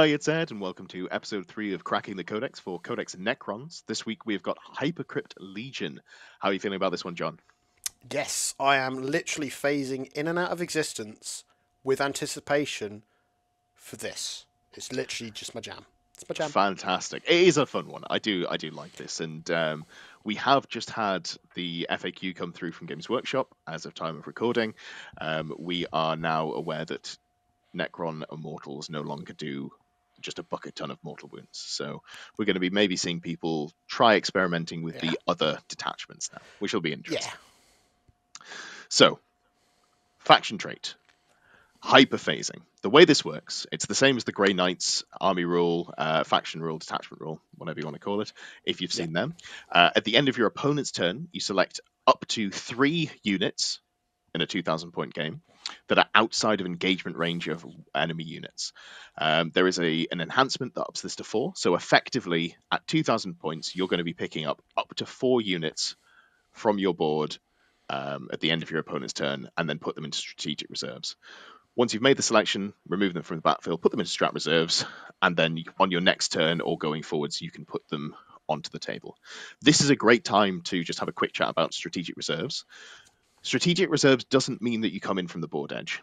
Hi, it's Ed, and welcome to episode 3 of Cracking the Codex for Codex Necrons. This week we've got Hypercrypt Legion. How are you feeling about this one, John? Yes, I am literally phasing in and out of existence with anticipation for this. It's literally just my jam. It's my jam. Fantastic. It is a fun one. I do like this, and we have just had the FAQ come through from Games Workshop as of time of recording. We are now aware that Necron Immortals no longer do just a bucket ton of mortal wounds. So we're going to be maybe seeing people try experimenting with the other detachments now, which will be interesting. Yeah. So, faction trait. Hyperphasing. The way this works, it's the same as the Grey Knights army rule, faction rule, detachment rule, whatever you want to call it, if you've seen them. At the end of your opponent's turn, you select up to 3 units in a 2,000 point game that are outside of engagement range of enemy units. There is an enhancement that ups this to 4. So effectively, at 2,000 points, you're going to be picking up to 4 units from your board at the end of your opponent's turn, and then put them into strategic reserves. Once you've made the selection, remove them from the battlefield, put them into strat reserves, and then on your next turn or going forwards, you can put them onto the table. This is a great time to just have a quick chat about strategic reserves. Strategic reserves doesn't mean that you come in from the board edge.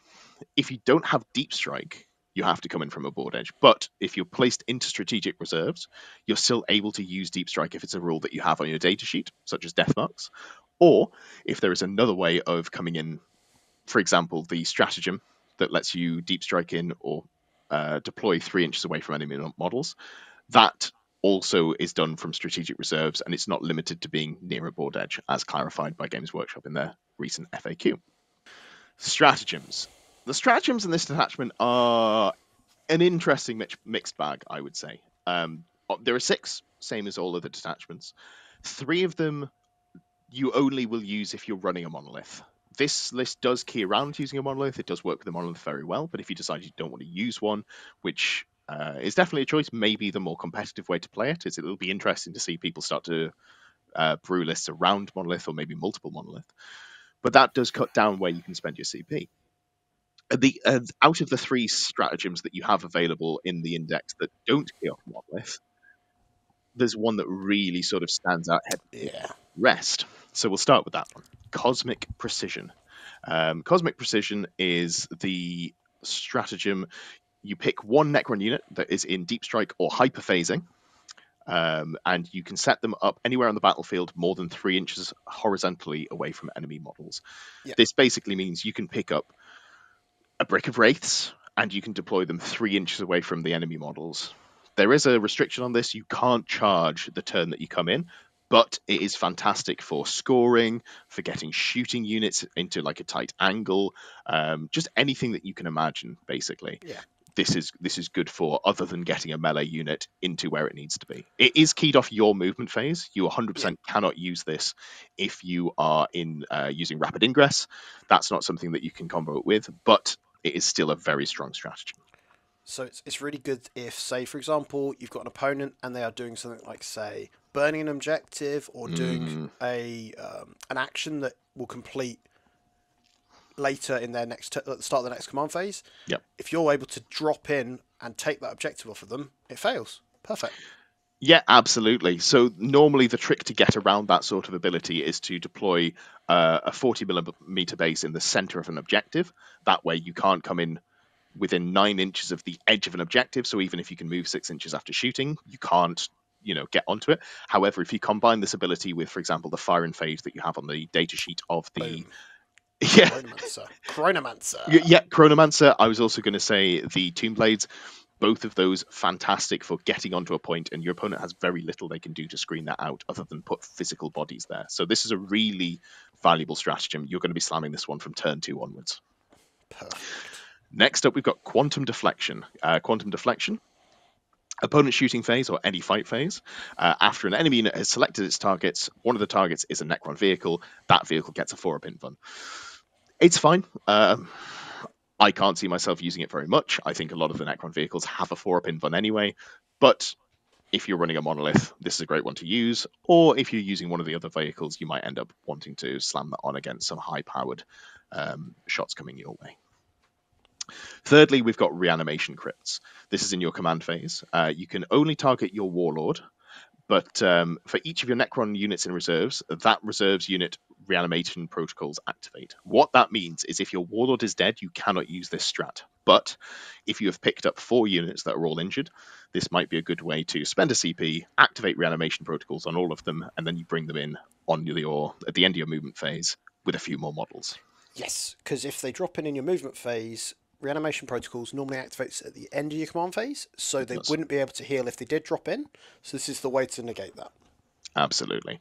If you don't have deep strike, you have to come in from a board edge. But if you're placed into strategic reserves, you're still able to use deep strike if it's a rule that you have on your datasheet, such as death marks. Or if there is another way of coming in, for example, the stratagem that lets you deep strike in or deploy 3 inches away from enemy models, that also is done from strategic reserves, and it's not limited to being near a board edge, as clarified by Games Workshop in their recent FAQ. Stratagems. The stratagems in this detachment are an interesting mixed bag, I would say. There are 6, same as all other detachments. 3 of them you only will use if you're running a monolith. This list does key around using a monolith. It does work with a monolith very well, but if you decide you don't want to use one, which is definitely a choice, maybe the more competitive way to play it is it'll be interesting to see people start to brew lists around monolith or maybe multiple monolith. But that does cut down where you can spend your CP. Out of the 3 stratagems that you have available in the index that don't key off monolith, there's one that really sort of stands out ahead of the rest. So we'll start with that one. Cosmic Precision. Cosmic Precision is the stratagem. You pick one Necron unit that is in Deep Strike or Hyperphasing, and you can set them up anywhere on the battlefield more than 3 inches horizontally away from enemy models. Yep. This basically means you can pick up a brick of Wraiths, and you can deploy them 3 inches away from the enemy models. There is a restriction on this. You can't charge the turn that you come in, but it is fantastic for scoring, for getting shooting units into like a tight angle, just anything that you can imagine, basically. Yeah. This is good for, other than getting a melee unit into where it needs to be. It is keyed off your movement phase. You 100% cannot use this if you are in using rapid ingress. That's not something that you can combo it with, but it is still a very strong strategy. So it's really good if, say, for example, you've got an opponent and they are doing something like, say, burning an objective or doing an action that will complete later in their next at the start of the next command phase. Yep. If you're able to drop in and take that objective off of them, it fails. Perfect. Yeah, absolutely. So normally the trick to get around that sort of ability is to deploy a 40 millimeter base in the center of an objective. That way you can't come in within 9 inches of the edge of an objective. So even if you can move 6 inches after shooting, you can't, get onto it. However, if you combine this ability with, for example, the fire and fade that you have on the datasheet of the Boom. Chronomancer. Yeah, Chronomancer. I was also going to say the Tomb Blades. Both of those fantastic for getting onto a point, and your opponent has very little they can do to screen that out other than put physical bodies there. So this is a really valuable stratagem. You're going to be slamming this one from turn 2 onwards. Perfect. Next up, we've got Quantum Deflection. Quantum Deflection. Opponent shooting phase or any fight phase. After an enemy unit has selected its targets, one of the targets is a Necron vehicle. That vehicle gets a 4-up invuln. It's fine. I can't see myself using it very much. I think a lot of the Necron vehicles have a 4-up invuln anyway, but if you're running a monolith, this is a great one to use. Or if you're using one of the other vehicles, you might end up wanting to slam that on against some high-powered shots coming your way. Thirdly, we've got reanimation crypts. This is in your command phase. You can only target your warlord, but for each of your Necron units in reserves, that reserves unit reanimation protocols activate. What that means is if your warlord is dead, you cannot use this strat. But if you have picked up 4 units that are all injured, this might be a good way to spend a CP, activate reanimation protocols on all of them, and then you bring them in on your at the end of your movement phase with a few more models. Yes, because if they drop in your movement phase, reanimation protocols normally activates at the end of your command phase, so they wouldn't be able to heal if they did drop in. So this is the way to negate that. Absolutely.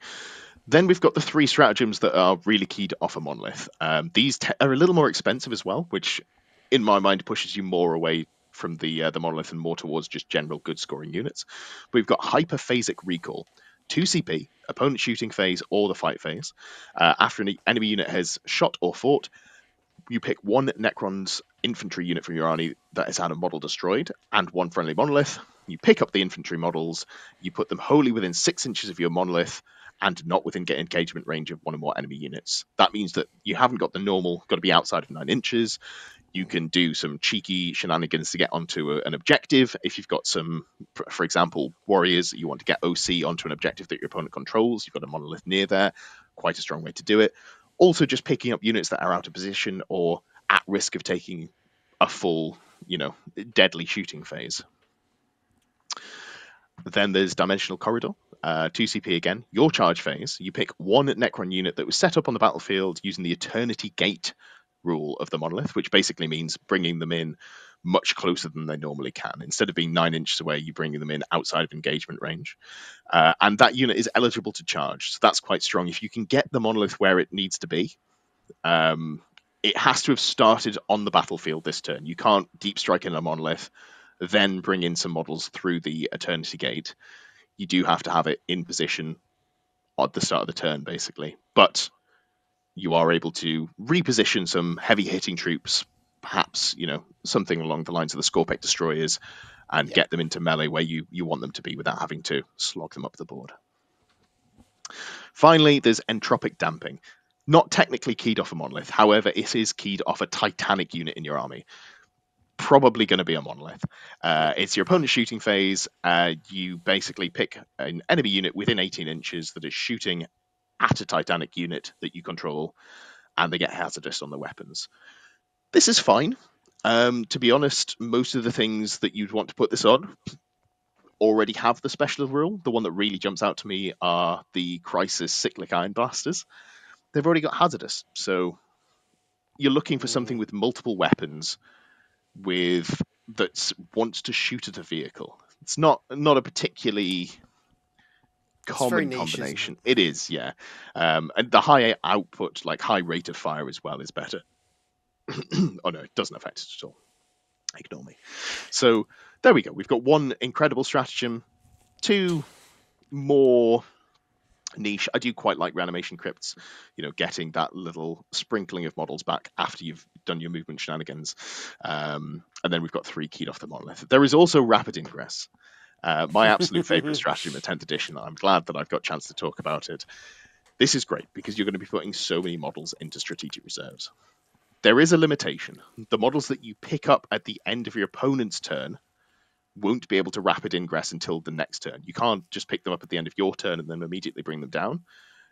Then we've got the 3 stratagems that are really keyed off a monolith. These are a little more expensive as well, which in my mind pushes you more away from the monolith and more towards just general good scoring units. We've got Hyperphasic Recall. 2 CP, opponent shooting phase or the fight phase. After an enemy unit has shot or fought, you pick 1 Necron's infantry unit from your army that has had a model destroyed and 1 friendly monolith. You pick up the infantry models, you put them wholly within 6 inches of your monolith and not within engagement range of 1 or more enemy units. That means that you haven't got the normal, got to be outside of 9 inches. You can do some cheeky shenanigans to get onto an objective. If you've got some, for example, warriors that you want to get OC onto an objective that your opponent controls, you've got a monolith near there. Quite a strong way to do it. Also, just picking up units that are out of position or at risk of taking a full, deadly shooting phase. Then there's Dimensional Corridor, 2 CP again. Your charge phase, you pick 1 Necron unit that was set up on the battlefield using the Eternity Gate rule of the monolith, which basically means bringing them in much closer than they normally can. Instead of being 9 inches away, you're bringing them in outside of engagement range. And that unit is eligible to charge, so that's quite strong. If you can get the monolith where it needs to be, it has to have started on the battlefield this turn. You can't deep strike in a monolith, then bring in some models through the Eternity Gate. You do have to have it in position at the start of the turn, basically. But you are able to reposition some heavy hitting troops, perhaps, something along the lines of the Scorpec destroyers, and get them into melee where you want them to be without having to slog them up the board. Finally, there's Entropic Damping. Not technically keyed off a monolith, however, it is keyed off a Titanic unit in your army. Probably going to be a monolith. It's your opponent's shooting phase. You basically pick an enemy unit within 18 inches that is shooting at a Titanic unit that you control, and they get hazardous on the weapons. This is fine. To be honest, most of the things that you'd want to put this on already have the special rule. The one that really jumps out to me are the Crisis Cyclic Iron Blasters. They've already got hazardous, so you're looking for something with multiple weapons that wants to shoot at a vehicle. It's not a particularly common combination. It is, yeah. And the high output, like high rate of fire as well, is better. Oh no, it doesn't affect it at all. Ignore me. So there we go. We've got 1 incredible stratagem, 2 more niche. I do quite like reanimation crypts, getting that little sprinkling of models back after you've done your movement shenanigans. And then we've got 3 keyed off the monolith. There is also rapid ingress. My absolute favorite stratagem at 10th edition. I'm glad that I've got a chance to talk about it. This is great because you're going to be putting so many models into strategic reserves. There is a limitation. The models that you pick up at the end of your opponent's turn won't be able to rapid ingress until the next turn. You can't just pick them up at the end of your turn and then immediately bring them down.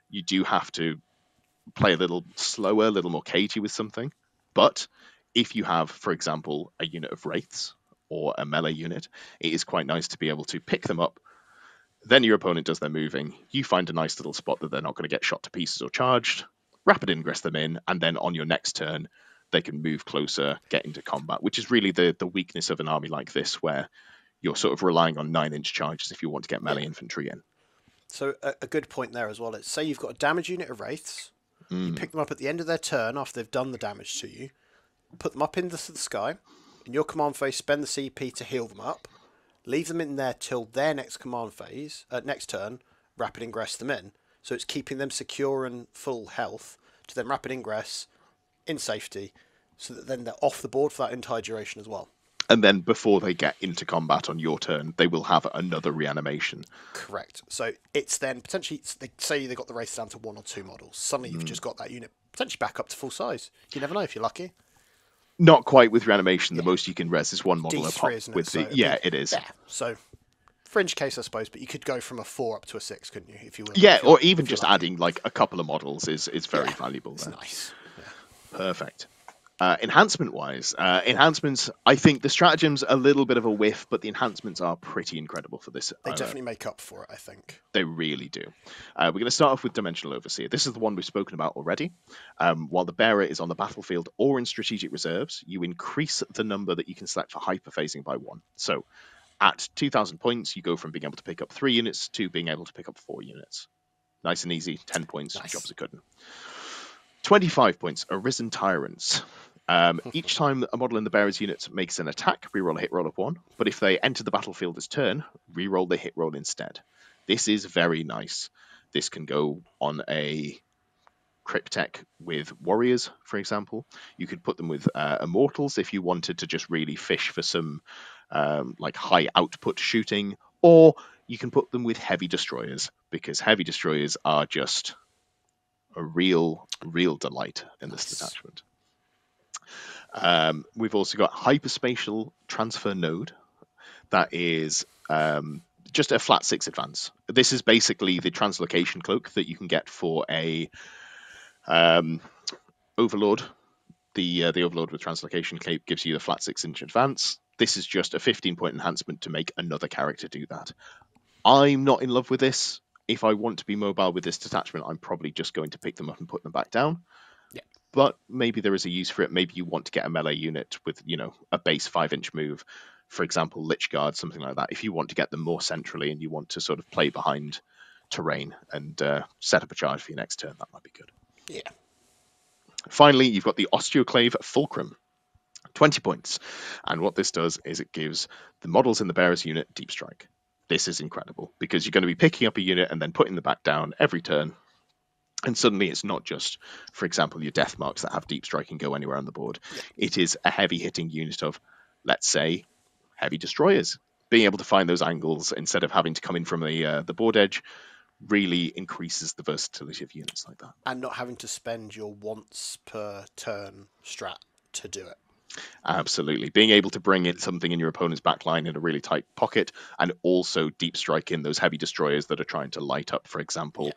You do have to play a little slower, a little more cagey with something. But if you have, for example, a unit of Wraiths or a melee unit, it is quite nice to be able to pick them up. Then your opponent does their moving. You find a nice little spot that they're not going to get shot to pieces or charged. Rapid ingress them in, and then on your next turn, they can move closer, get into combat, which is really the weakness of an army like this, where you're sort of relying on 9-inch charges if you want to get melee infantry in. So a good point there as well. It's say you've got a damage unit of Wraiths, you pick them up at the end of their turn after they've done the damage to you, put them up into the sky, in your command phase spend the CP to heal them up, leave them in there till their next command phase, next turn, rapid ingress them in. So it's keeping them secure and full health to then rapid ingress in safety, so that then they're off the board for that entire duration as well. And then before they get into combat on your turn, they will have another reanimation. Correct. So it's then potentially, say they got the race down to 1 or 2 models. Suddenly you've just got that unit potentially back up to full size. You never know if you're lucky. Not quite with reanimation. Yeah. The most you can res is one model D3, up isn't it? with So the it is. Yeah, so fringe case, I suppose, but you could go from a 4 up to a 6, couldn't you? If you will. Yeah, or even if you're just lucky. adding like a couple of models is very valuable. It's There. nice. Yeah. Perfect. Enhancement wise, enhancements, I think the stratagems a little bit of a whiff, but the enhancements are pretty incredible for this. They definitely make up for it, I think. They really do. We're going to start off with Dimensional Overseer. This is the one we've spoken about already. While the bearer is on the battlefield or in strategic reserves, you increase the number that you can select for hyperphasing by 1. So at 2,000 points, you go from being able to pick up 3 units to being able to pick up 4 units. Nice and easy, 10 points, Nice. job's a good one. 25 points, Arisen Tyrants. Each time a model in the bearer's unit makes an attack, reroll a hit roll of 1. But if they enter the battlefield this turn, reroll the hit roll instead. This is very nice. This can go on a Cryptech with warriors, for example. You could put them with immortals if you wanted to just really fish for some like high output shooting, or you can put them with heavy destroyers, because heavy destroyers are just a real delight in this detachment. We've also got Hyperspatial Transfer Node. That is just a flat 6 advance. This is basically the translocation cloak that you can get for a Overlord. The Overlord with translocation cape gives you the flat 6-inch advance. This is just a 15-point enhancement to make another character do that. I'm not in love with this. If I want to be mobile with this detachment, I'm probably just going to pick them up and put them back down. Yeah. But maybe there is a use for it. Maybe you want to get a melee unit with, a base 5-inch move. For example, Lich Guard, something like that. If you want to get them more centrally and you want to sort of play behind terrain and set up a charge for your next turn, that might be good. Yeah. Finally, you've got the Osteoclave Fulcrum. 20 points. And what this does is it gives the models in the bearer's unit deep strike. This is incredible because you're going to be picking up a unit and then putting them back down every turn. And suddenly it's not just, for example, your death marks that have deep strike and go anywhere on the board. Yeah. It is a heavy hitting unit of, let's say, heavy destroyers. Being able to find those angles instead of having to come in from the board edge really increases the versatility of units like that. And not having to spend your once per turn strat to do it. Absolutely. Being able to bring in something in your opponent's backline in a really tight pocket and also deep strike in those heavy destroyers that are trying to light up, for example,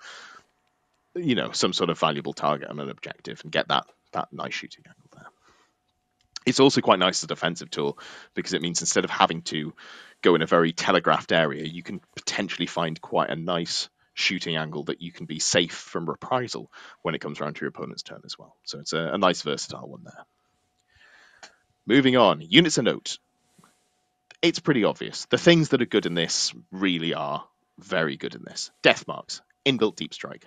some sort of valuable target on an objective and get that nice shooting angle there. It's also quite nice as a defensive tool because it means instead of having to go in a very telegraphed area, you can potentially find quite a nice shooting angle that you can be safe from reprisal when it comes around to your opponent's turn as well. So it's a nice versatile one there. Moving on, units of note. It's pretty obvious. The things that are good in this really are very good in this. Death marks, inbuilt deep strike.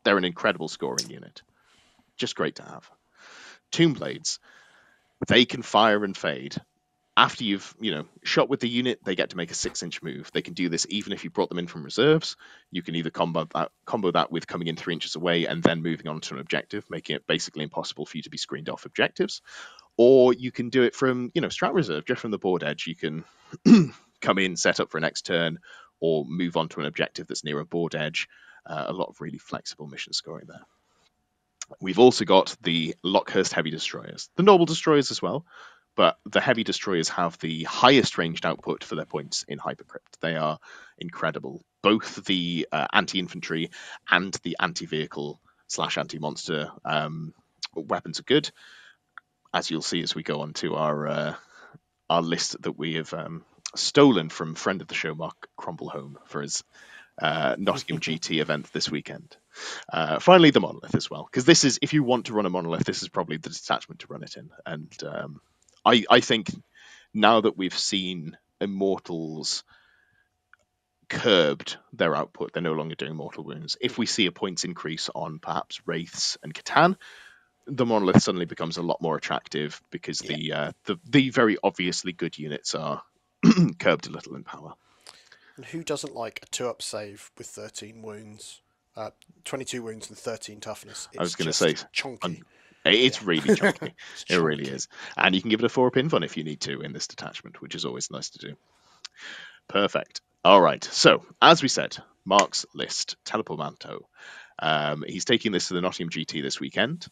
They're an incredible scoring unit. Just great to have. Tomb blades. They can fire and fade. After you've, shot with the unit, they get to make a 6-inch move. They can do this even if you brought them in from reserves. You can either combo that with coming in 3 inches away and then moving on to an objective, making it basically impossible for you to be screened off objectives. Or you can do it from, strat reserve, just from the board edge. You can come in, set up for a next turn, or move on to an objective that's near a board edge. A lot of really flexible mission scoring there. We've also got the Lockhurst Heavy Destroyers. The normal destroyers as well, but the Heavy Destroyers have the highest ranged output for their points in Hypercrypt. They are incredible. Both the anti-infantry and the anti-vehicle / anti-monster weapons are good. As you'll see as we go on to our list that we have stolen from friend of the show, Mark Crumbleholm, for his Nottingham GT event this weekend. Finally, the monolith as well, because this is, if you want to run a monolith, this is probably the detachment to run it in. And I think now that we've seen Immortals curbed their output, they're no longer doing mortal wounds. If we see a points increase on perhaps Wraiths and Catan, the monolith suddenly becomes a lot more attractive because the very obviously good units are curbed a little in power. And who doesn't like a 2-up save with 13 wounds, 22 wounds and 13 toughness? I was going to say chunky. It's really chunky. It's It really is. And you can give it a 4-up invuln if you need to in this detachment, which is always nice to do. Perfect. All right. So, as we said, Mark's list, Teleportmanto. He's taking this to the Nottingham GT this weekend.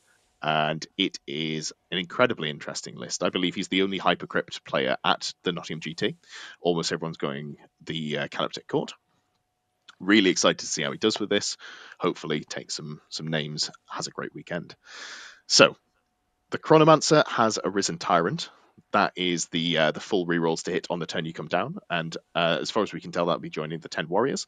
and it is an incredibly interesting list. I believe he's the only Hypercrypt player at the Nottingham GT. Almost everyone's going the Calyptic Court. Really excited to see how he does with this. Hopefully takes some names, has a great weekend. So, the Chronomancer has a Risen Tyrant. That is the full rerolls to hit on the turn you come down, and as far as we can tell, that'll be joining the 10 Warriors.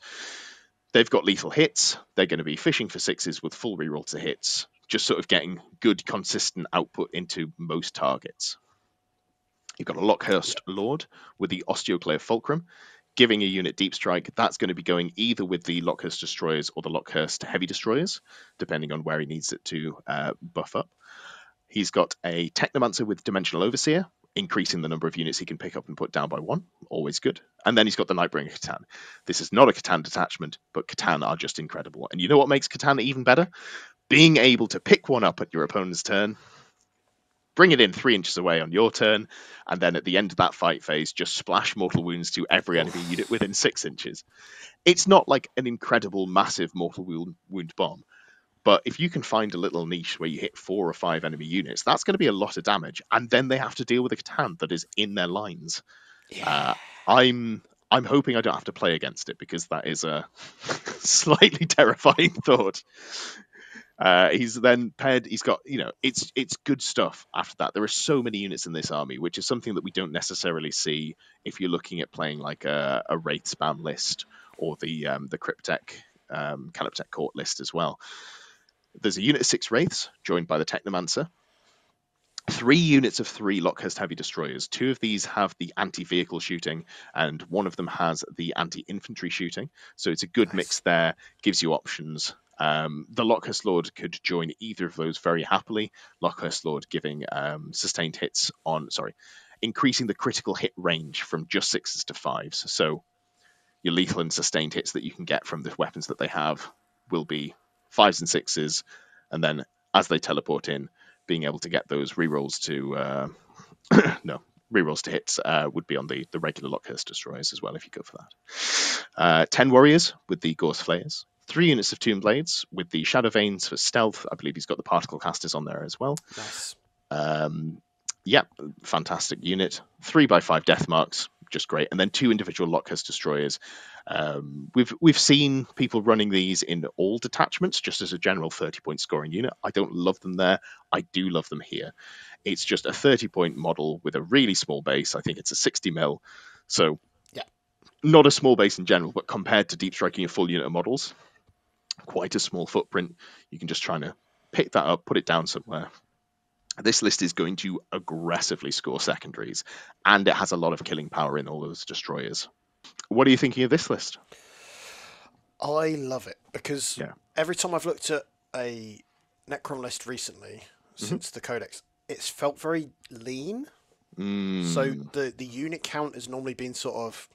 They've got lethal hits. They're going to be fishing for 6s with full reroll to hits, just sort of getting good, consistent output into most targets. You've got a Lockhurst Lord with the Osteoclave Fulcrum, giving a unit deep strike. That's going to be going either with the Lockhurst Destroyers or the Lockhurst Heavy Destroyers, depending on where he needs it to buff up. He's got a Technomancer with Dimensional Overseer, increasing the number of units he can pick up and put down by 1. Always good. And then he's got the Nightbringer Catan. This is not a Catan detachment, but Catan are just incredible. And you know what makes Catan even better? Being able to pick one up at your opponent's turn, bring it in 3 inches away on your turn, and then at the end of that fight phase, just splash mortal wounds to every enemy unit within 6 inches. It's not like an incredible, massive mortal wound bomb, but if you can find a little niche where you hit 4 or 5 enemy units, that's going to be a lot of damage, and then they have to deal with a Catan that is in their lines. Yeah. I'm hoping I don't have to play against it, because that is a slightly terrifying thought. He's then paired. He's got, it's good stuff after that. There are so many units in this army, which is something that we don't necessarily see if you're looking at playing like a Wraith spam list or the Cryptek Calyptek Court list as well. There's a unit of 6 Wraiths joined by the Technomancer. 3 units of 3 Lockhurst Heavy Destroyers. 2 of these have the anti-vehicle shooting, and 1 of them has the anti-infantry shooting. So it's a good mix there. Gives you options. The Lockhurst Lord could join either of those very happily. Lockhurst Lord giving sustained hits on, increasing the critical hit range from just 6s to 5s. So your lethal and sustained hits that you can get from the weapons that they have will be 5s and 6s, and then as they teleport in, being able to get those rerolls to rerolls to hits would be on the regular Lockhurst Destroyers as well, if you go for that. 10 Warriors with the Gorse Flayers. 3 units of Tomb Blades with the Shadow Veins for stealth. I believe he's got the Particle Casters on there as well. Nice. Fantastic unit. 3x5 Death Marks, just great. And then 2 individual Lockhurst Destroyers. We've seen people running these in all detachments, just as a general 30-point scoring unit. I don't love them there. I do love them here. It's just a 30-point model with a really small base. I think it's a 60 mil. So not a small base in general, but compared to deep striking a full unit of models, quite a small footprint. You can just try to pick that up, put it down somewhere. This list is going to aggressively score secondaries, and it has a lot of killing power in all those destroyers. What are you thinking of this list? I love it, because every time I've looked at a Necron list recently, since the Codex, it's felt very lean. So the unit count has normally been sort of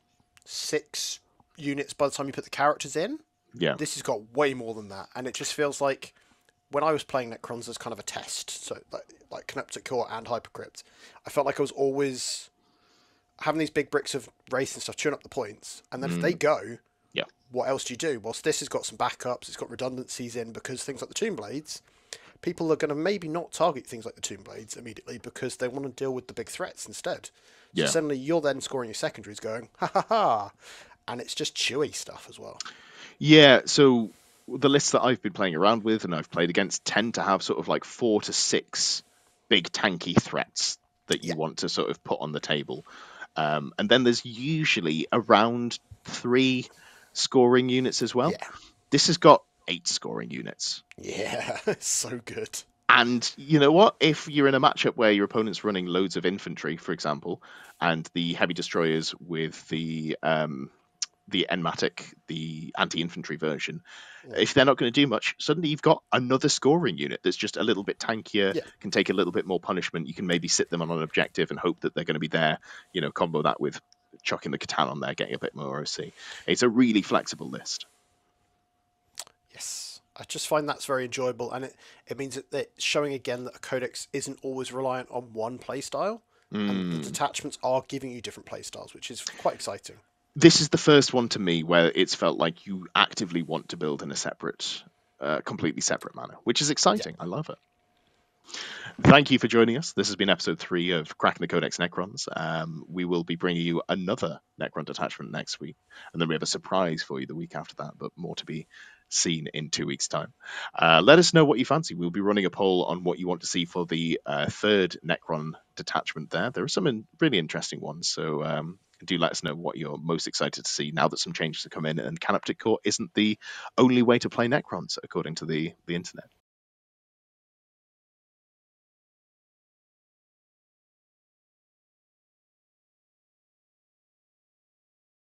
6 units by the time you put the characters in. Yeah. This has got way more than that, and it just feels like when I was playing Necrons as kind of a test, so like Calyptic Court and Hypercrypt, I felt like I was always having these big bricks of Wraith and stuff, chewing up the points, and then if they go, what else do you do? Whilst this has got some backups, it's got redundancies in, because things like the Tomb Blades, people are going to maybe not target things like the Tomb Blades immediately because they want to deal with the big threats instead. So suddenly you're then scoring your secondaries going, ha ha ha, and it's just chewy stuff as well. Yeah, so the lists that I've been playing around with and I've played against tend to have sort of like 4 to 6 big tanky threats that you want to sort of put on the table. And then there's usually around 3 scoring units as well. This has got 8 scoring units. Yeah, it's so good. And you know what? If you're in a matchup where your opponent's running loads of infantry, for example, and the heavy destroyers with the Enmatic, the anti-infantry version, if they're not going to do much, suddenly you've got another scoring unit that's just a little bit tankier, can take a little bit more punishment. You can maybe sit them on an objective and hope that they're going to be there, combo that with chucking the Catan on there, getting a bit more OC. It's a really flexible list. Yes, I just find that's very enjoyable, and it means that it's showing again that a Codex isn't always reliant on one playstyle, and the detachments are giving you different playstyles, which is quite exciting. This is the first one to me where it's felt like you actively want to build in a separate, completely separate manner, which is exciting. I love it. Thank you for joining us. This has been episode 3 of Cracking the Codex Necrons. We will be bringing you another Necron detachment next week, and then we have a surprise for you the week after that, but more to be seen in 2 weeks' time. Let us know what you fancy. We'll be running a poll on what you want to see for the third Necron detachment there. There are some really interesting ones, so do let us know what you're most excited to see now that some changes have come in and Canoptic Core isn't the only way to play Necrons, according to the internet.